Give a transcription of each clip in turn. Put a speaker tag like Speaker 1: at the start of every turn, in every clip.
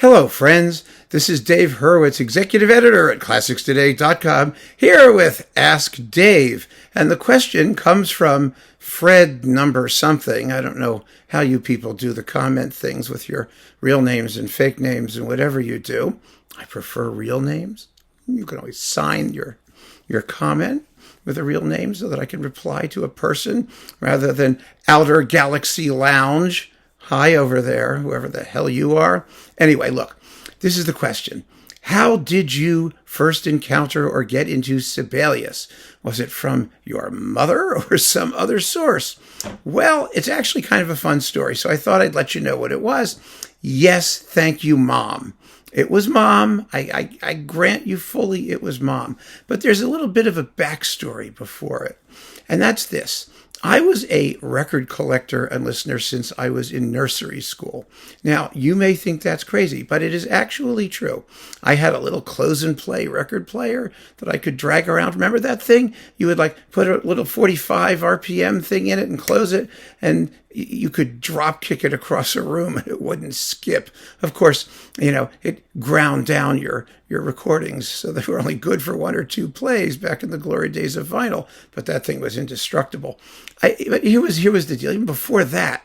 Speaker 1: Hello, friends. This is Dave Hurwitz, executive editor at ClassicsToday.com, here with Ask Dave. And the question comes from Fred number something. I don't know how you people do the comment things with your real names and fake names and whatever you do. I prefer real names. You can always sign your comment with a real name so that I can reply to a person rather than Outer Galaxy Lounge. Hi over there, whoever the hell you are. Anyway, look, this is the question. How did you first encounter or get into Sibelius? Was it from your mother or some other source? Well, it's actually kind of a fun story, so I thought I'd let you know what it was. Yes, thank you, Mom. It was Mom. I grant you fully it was Mom. But there's a little bit of a backstory before it, and that's this. I was a record collector and listener since I was in nursery school. Now, you may think that's crazy, but it is actually true. I had a little close and play record player that I could drag around. Remember that thing? You would put a little 45 RPM thing in it and close it, and you could drop kick it across a room and it wouldn't skip. Of course, it ground down your recordings, so they were only good for one or two plays back in the glory days of vinyl, but that thing was indestructible. But here was the deal. Even before that,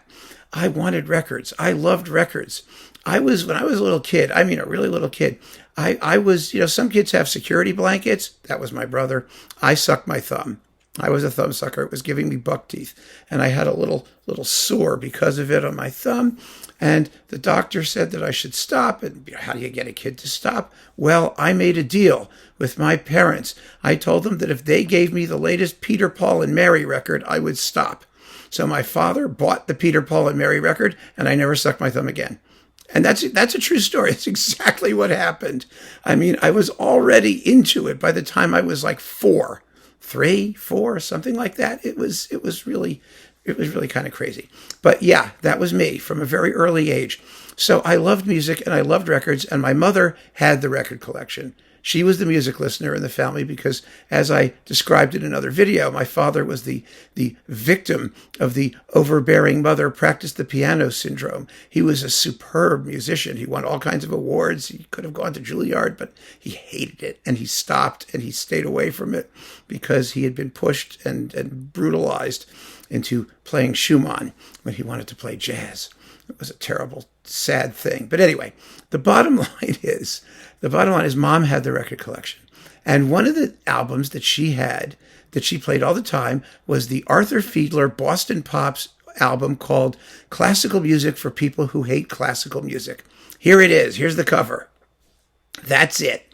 Speaker 1: I wanted records. I loved records. When I was a little kid, a really little kid, I was, some kids have security blankets. That was my brother. I sucked my thumb. I was a thumb sucker. It was giving me buck teeth. And I had a little sore because of it on my thumb. And the doctor said that I should stop. And how do you get a kid to stop? Well, I made a deal with my parents. I told them that if they gave me the latest Peter, Paul, and Mary record, I would stop. So my father bought the Peter, Paul, and Mary record, and I never sucked my thumb again. And that's a true story. It's exactly what happened. I was already into it by the time I was like 3, 4, something like that. It was really kind of crazy. But yeah, that was me from a very early age. So I loved music and I loved records, and my mother had the record collection. She was the music listener in the family because, as I described in another video, my father was the victim of the overbearing mother practiced the piano syndrome. He was a superb musician. He won all kinds of awards. He could have gone to Juilliard, but he hated it, and he stopped, and he stayed away from it because he had been pushed and brutalized into playing Schumann when he wanted to play jazz. It was a terrible, sad thing. But anyway, the bottom line is Mom had the record collection. And one of the albums that she had, that she played all the time, was the Arthur Fiedler Boston Pops album called Classical Music for People Who Hate Classical Music. Here it is. Here's the cover. That's it.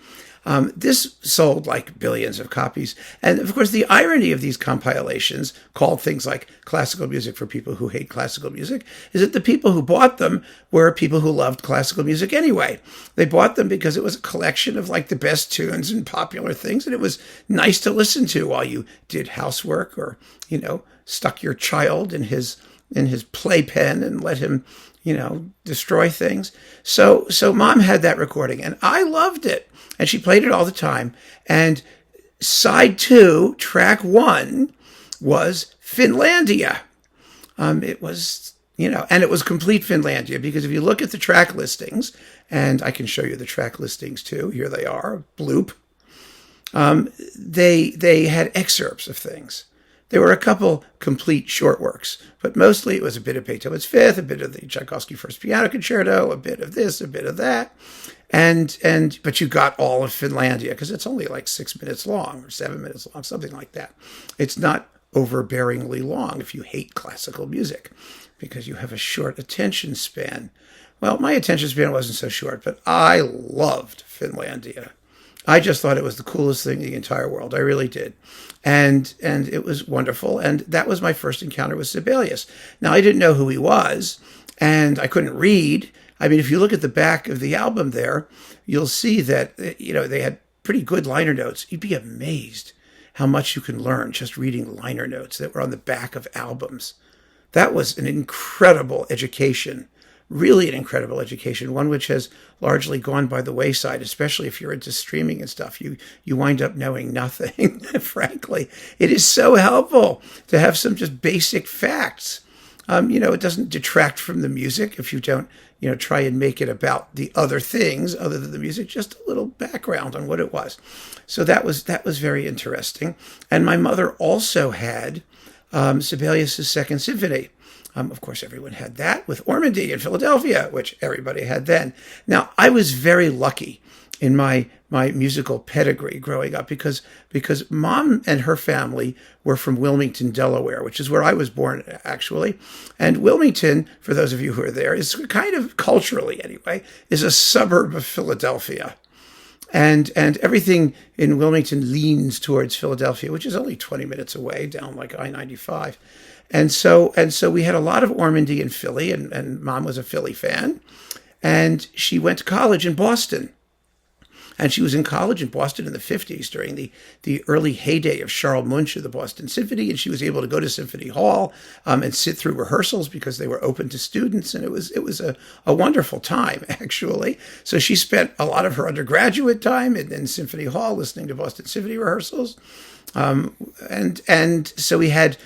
Speaker 1: This sold like billions of copies. And of course, the irony of these compilations, called things like Classical Music for People Who Hate Classical Music, is that the people who bought them were people who loved classical music anyway. They bought them because it was a collection of the best tunes and popular things, and it was nice to listen to while you did housework or, stuck your child in his playpen and let him, destroy things. So Mom had that recording, and I loved it. And she played it all the time. And side 2, track 1, was Finlandia. It was, and it was complete Finlandia, because if you look at the track listings, and I can show you the track listings too, here they are, bloop, they had excerpts of things. There were a couple complete short works, but mostly it was a bit of Beethoven's Fifth, a bit of the Tchaikovsky First Piano Concerto, a bit of this, a bit of that. But you got all of Finlandia because it's only like 6 minutes long or 7 minutes long, something like that. It's not overbearingly long if you hate classical music because you have a short attention span. Well, my attention span wasn't so short, but I loved Finlandia. I just thought it was the coolest thing in the entire world. I really did. And it was wonderful. And that was my first encounter with Sibelius. Now, I didn't know who he was, and I couldn't read. If you look at the back of the album there, you'll see that, they had pretty good liner notes. You'd be amazed how much you can learn just reading liner notes that were on the back of albums. That was an incredible education. Really an incredible education, one which has largely gone by the wayside, especially if you're into streaming and stuff. You wind up knowing nothing, frankly. It is so helpful to have some just basic facts. It doesn't detract from the music if you don't, try and make it about the other things other than the music, just a little background on what it was. So that was very interesting. And my mother also had Sibelius' Second Symphony. Of course, everyone had that with Ormandy in Philadelphia, which everybody had then. Now, I was very lucky in my musical pedigree growing up because Mom and her family were from Wilmington, Delaware, which is where I was born, actually. And Wilmington, for those of you who are there, is kind of culturally, anyway, is a suburb of Philadelphia. And everything in Wilmington leans towards Philadelphia, which is only 20 minutes away down like I-95. And so we had a lot of Ormandy in Philly, and Mom was a Philly fan. And she went to college in Boston. And she was in college in Boston in the 50s during the early heyday of Charles Munch of the Boston Symphony. And she was able to go to Symphony Hall and sit through rehearsals because they were open to students. And it was a wonderful time, actually. So she spent a lot of her undergraduate time in Symphony Hall listening to Boston Symphony rehearsals. And so we had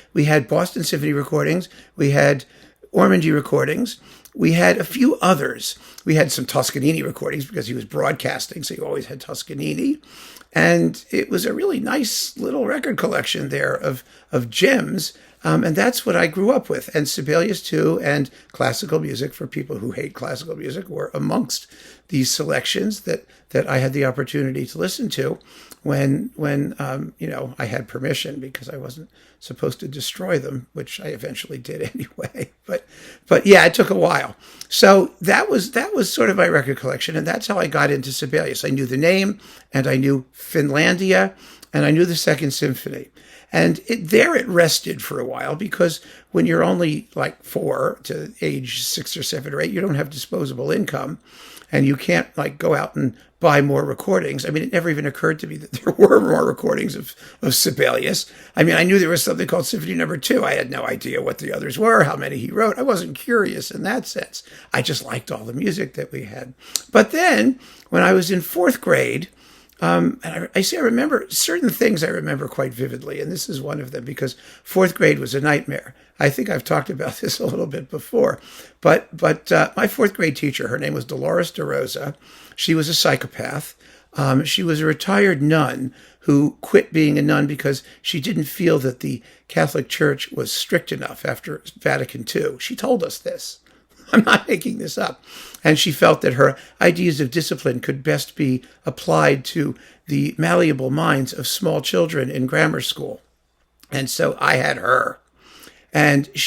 Speaker 1: Boston Symphony recordings. We had Ormandy recordings. We had a few others. We had some Toscanini recordings because he was broadcasting, so you always had Toscanini. And it was a really nice little record collection there of gems. And that's what I grew up with. And Sibelius, too, and classical music, for people who hate classical music, were amongst these selections that I had the opportunity to listen to when I had permission, because I wasn't supposed to destroy them, which I eventually did anyway. But yeah, it took a while. So that was sort of my record collection, and that's how I got into Sibelius. I knew the name, and I knew Finlandia, and I knew the Second Symphony. And it rested for a while, because when you're only like 4 to age 6 or 7 or 8, you don't have disposable income, and you can't like go out and buy more recordings. I mean, it never even occurred to me that there were more recordings of Sibelius. I mean, I knew there was something called Symphony Number 2. I had no idea what the others were, how many he wrote. I wasn't curious in that sense. I just liked all the music that we had. But then, when I was in 4th grade, and I remember certain things I remember quite vividly, and this is one of them, because 4th grade was a nightmare. I think I've talked about this a little bit before, but my 4th grade teacher, her name was Dolores DeRosa. She was a psychopath. She was a retired nun who quit being a nun because she didn't feel that the Catholic Church was strict enough after Vatican II. She told us this. I'm not making this up. And she felt that her ideas of discipline could best be applied to the malleable minds of small children in grammar school. And so I had her. And there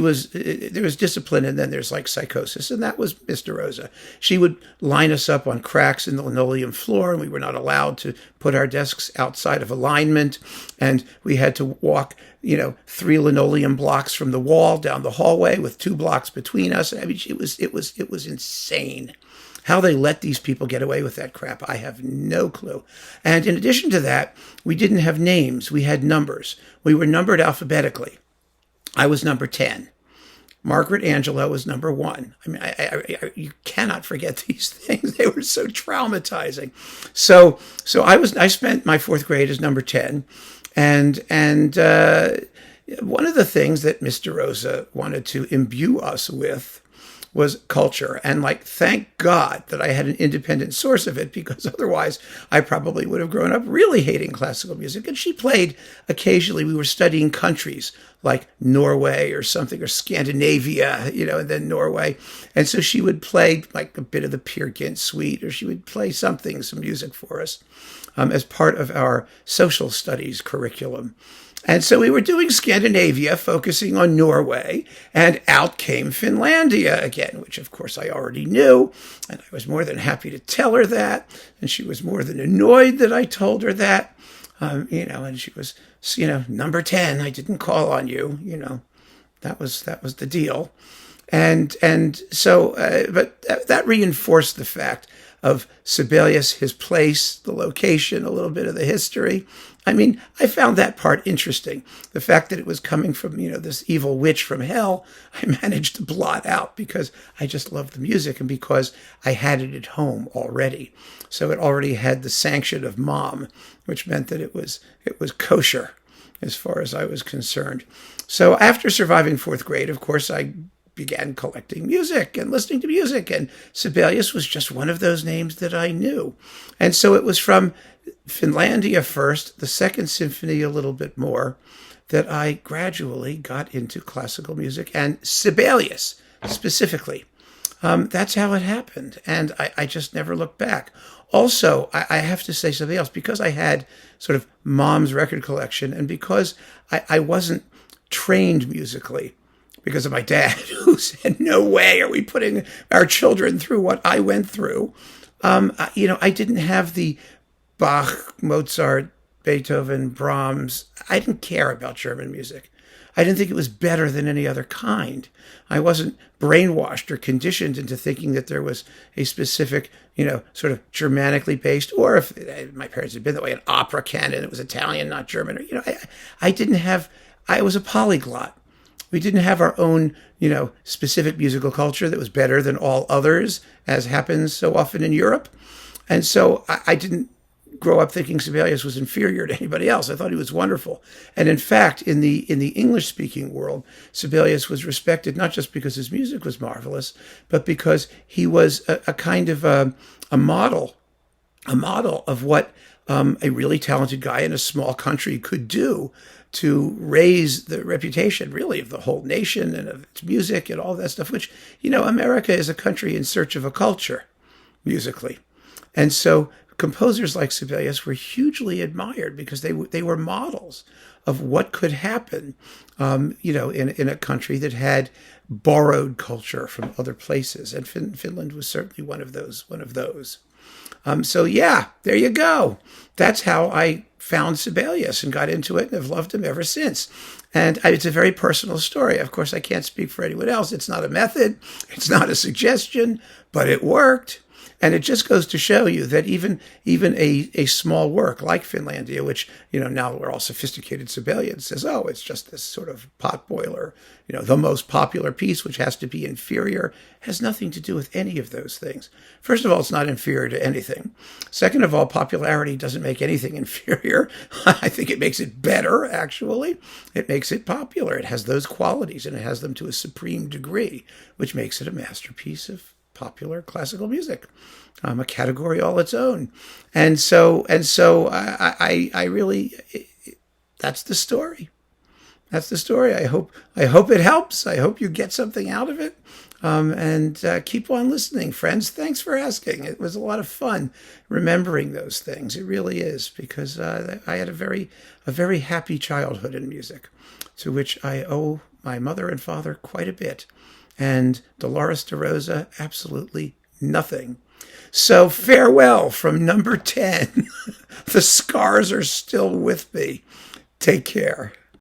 Speaker 1: was discipline, and then there's like psychosis, and that was Mr. Rosa. She would line us up on cracks in the linoleum floor, and we were not allowed to put our desks outside of alignment, and we had to walk, 3 linoleum blocks from the wall down the hallway with 2 blocks between us. I mean, it was insane. How they let these people get away with that crap, I have no clue. And in addition to that, we didn't have names. We had numbers. We were numbered alphabetically. I was number 10. Margaret Angela was number 1. I mean, you cannot forget these things. They were so traumatizing. So I spent my 4th grade as number 10. And one of the things that Mr. Rosa wanted to imbue us with was culture. And thank God that I had an independent source of it, because otherwise I probably would have grown up really hating classical music. And she played occasionally. We were studying countries like Norway or something, or Scandinavia, and then Norway. And so she would play like a bit of the Peer Gynt Suite, or she would play some music for us as part of our social studies curriculum. And so we were doing Scandinavia, focusing on Norway, and out came Finlandia again, which of course I already knew, and I was more than happy to tell her that, and she was more than annoyed that I told her that, and she was, number 10, I didn't call on you, that was the deal. And so, but that reinforced the fact of Sibelius, his place, the location, a little bit of the history. I mean, I found that part interesting. The fact that it was coming from, this evil witch from hell, I managed to blot out because I just loved the music, and because I had it at home already. So it already had the sanction of Mom, which meant that it was kosher. as far as I was concerned. So after surviving fourth grade, of course, I began collecting music and listening to music, and Sibelius was just one of those names that I knew. And so it was from Finlandia first, the Second Symphony a little bit more, that I gradually got into classical music and Sibelius specifically. That's how it happened, and I just never looked back. Also, I have to say something else. Because I had sort of mom's record collection, and because I wasn't trained musically, because of my dad, who said, no way are we putting our children through what I went through, I didn't have the Bach, Mozart, Beethoven, Brahms. I didn't care about German music. I didn't think it was better than any other kind. I wasn't brainwashed or conditioned into thinking that there was a specific, sort of Germanically based, or if my parents had been that way, an opera canon. It was Italian, not German. I was a polyglot. We didn't have our own, specific musical culture that was better than all others, as happens so often in Europe. And so I didn't grow up thinking Sibelius was inferior to anybody else. I thought he was wonderful. And in fact, in the English-speaking world, Sibelius was respected not just because his music was marvelous, but because he was a kind of a model of what a really talented guy in a small country could do to raise the reputation, really, of the whole nation and of its music and all that stuff, which, America is a country in search of a culture, musically. And so composers like Sibelius were hugely admired because they were models of what could happen, in a country that had borrowed culture from other places, and Finland was certainly one of those. So yeah, there you go. That's how I found Sibelius and got into it, and have loved him ever since. And it's a very personal story. Of course, I can't speak for anyone else. It's not a method. It's not a suggestion, but it worked. And it just goes to show you that even a small work like Finlandia, which, now we're all sophisticated Sibelians, says, oh, it's just this sort of potboiler, the most popular piece, which has to be inferior, has nothing to do with any of those things. First of all, it's not inferior to anything. Second of all, popularity doesn't make anything inferior. I think it makes it better, actually. It makes it popular. It has those qualities, and it has them to a supreme degree, which makes it a masterpiece of popular classical music, a category all its own. And so I really, that's the story. That's the story. I hope it helps. I hope you get something out of it. And keep on listening, friends. Thanks for asking. It was a lot of fun remembering those things. It really is, because I had a very happy childhood in music, to which I owe my mother and father quite a bit. And Dolores de Rosa, absolutely nothing. So farewell from number 10. The scars are still with me. Take care.